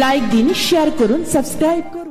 Like দিন, share করুন, subscribe করুন।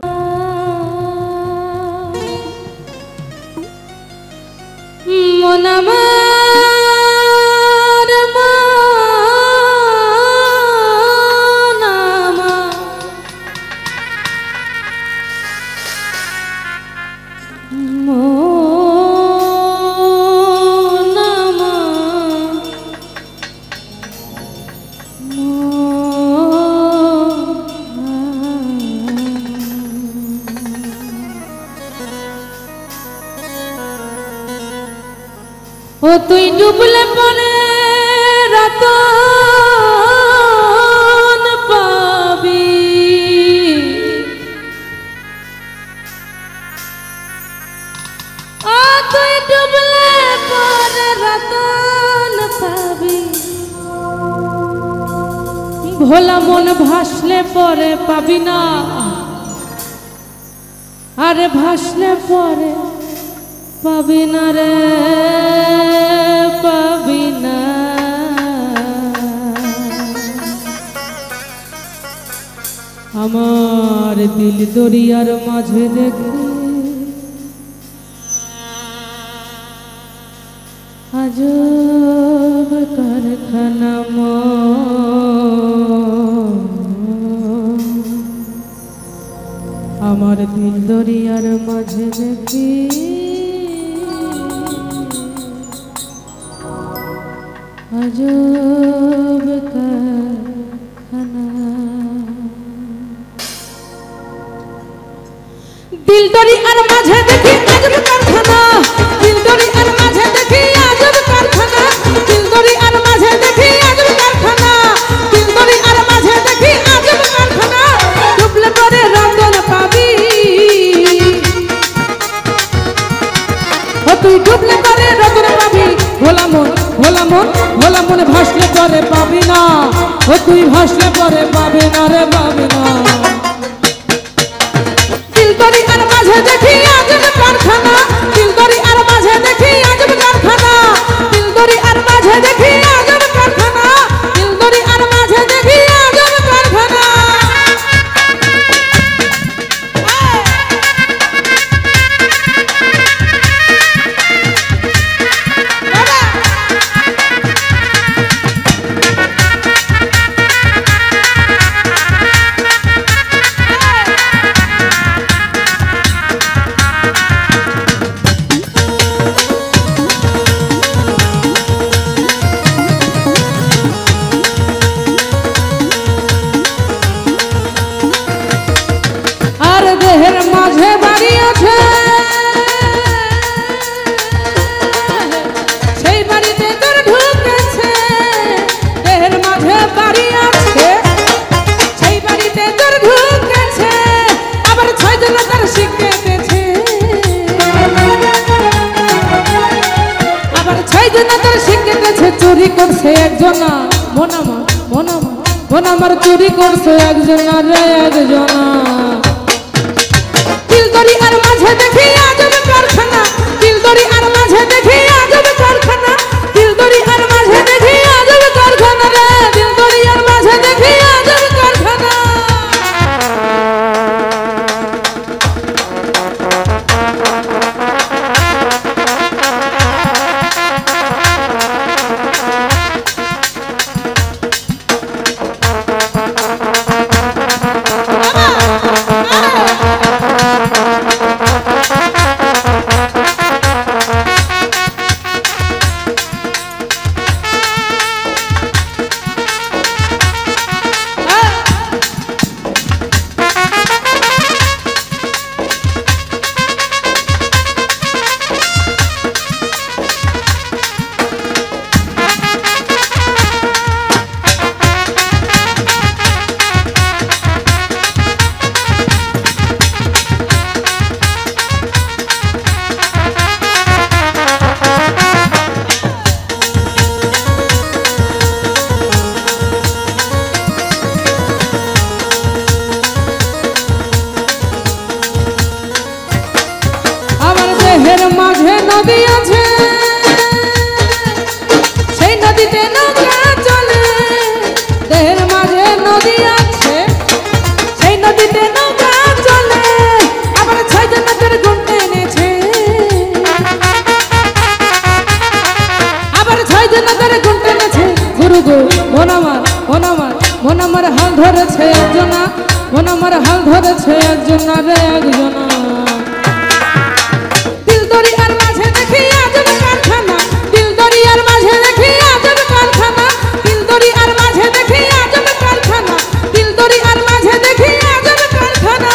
ও তুই ডুবলে পরে রতন পাবি, ও তুই ডুবলে পরে রতন পাবি, ভোলা মন ভাসলে পরে পাবি না, আরে ভাসলে পরে পাবি না রে, পাবি না। আমার দিল দরিয়ার মাঝে দেখে আজব কারখানা আমার দিল দরিয়ার মাঝে দেখি আজব কারখানা। দিল দরিয়ার মাঝে দেখি আজব কারখানা, দিল দরিয়ার মাঝে দেখি আজব কারখানা, দিল দরিয়ার মাঝে দেখি আজব কারখানা, দিল দরিয়ার মাঝে দেখি আজব কারখানা। ডুবলে পরে রতন পাবি, ও তুই ডুবলে পরে রতন পাবি, ভোলা মন ভোলা মন ভোলা মনে ভাসলে পরে পাবি না, ও তুই ভাসলে পরে পাবি না রে, পাবি না। দিল দরিয়ার মাঝে দেখি আজব কারখানা, দিল দরিয়ার মাঝে দেখি আজব কারখানা, দিল দরিয়ার মাঝে দেখি আজব কারখানা, দিল দরিয়ার মাঝে দেখি আজব কারখানা। দেহের মাঝে বাড়ি আছে, সেই বাড়িতে তোর ঢুকেছে, দেহের মাঝে বাড়ি আছে, সেই বাড়িতে তোর ঢুকেছে, আবার ছয়জন তার শিখেছে, আবার ছয়জন তার শিখেছে। চুরি করছে একজনা, মনামা মনামা মনামার চুরি করছে একজনা রে, একজনা। দিল দরিয়ার মাঝে দেখি আজব কারখানা, দিল দরিয়ার মাঝে দেখি আজব কারখানা, দিল দরিয়ার মাঝে দেখি আজব কারখানা রে, দিল দরিয়ার মাঝে দেখি আজব কারখানা। মন আমার হাল ধরেছে একজন রে একজন দিল দরিয়ার মাঝে দেখি আজব কারখানা দিল দরিয়ার মাঝে দেখি আজব কারখানা দিল দরিয়ার মাঝে দেখি আজব কারখানা দিল দরিয়ার মাঝে দেখি আজব কারখানা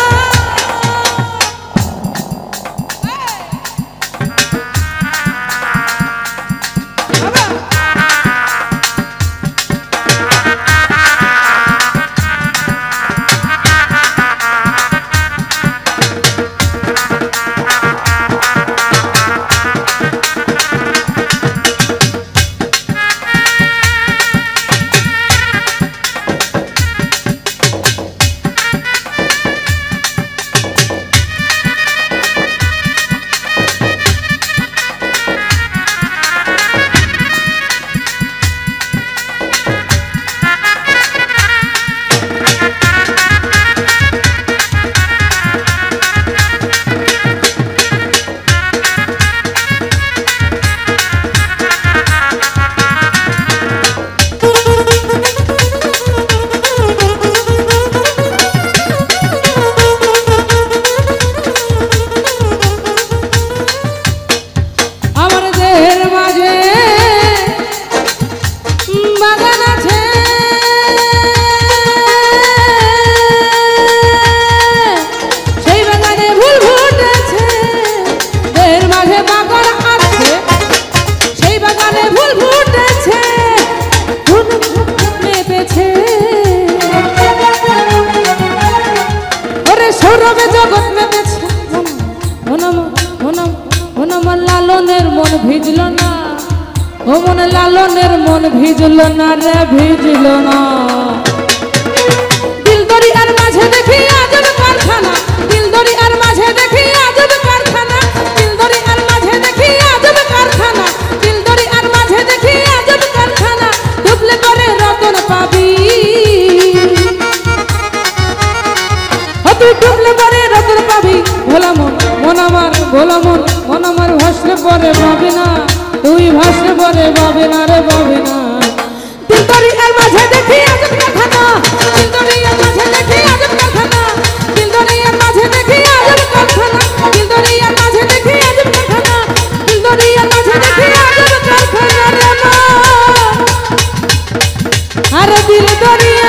লালনের মন ভিজল না ও মন লালনের মন ভিজল না রে ভিজল না দিল দরিয়ার মাঝে দেখি আজব কারখানা দিল দরিয়ার মাঝে দেখি আজব কারখানা দিল দরিয়ার মাঝে দেখি আজব কারখানা দিল দরিয়ার মাঝে দেখি আজব কারখানা ডুবলে পরে রতন পাবি তুই ডুবলে পরে রতন পাবি ভোলা মন মন আমার ভোলা মন মন আমার ভাসলে পরে পাবি না তুই ভাসলে পরে পাবি না রে পাবি না দিল দরিয়ার মাঝে দেখি আজব কারখানা দিল দরিয়ার মাঝে দেখি আজব কারখানা দিল দরিয়ার মাঝে দেখি আজব কারখানা দিল দরিয়ার মাঝে দেখি আজব কারখানা দিল দরিয়ার মাঝে দেখি আজব কারখানা রে মা আরে দিল দরিয়া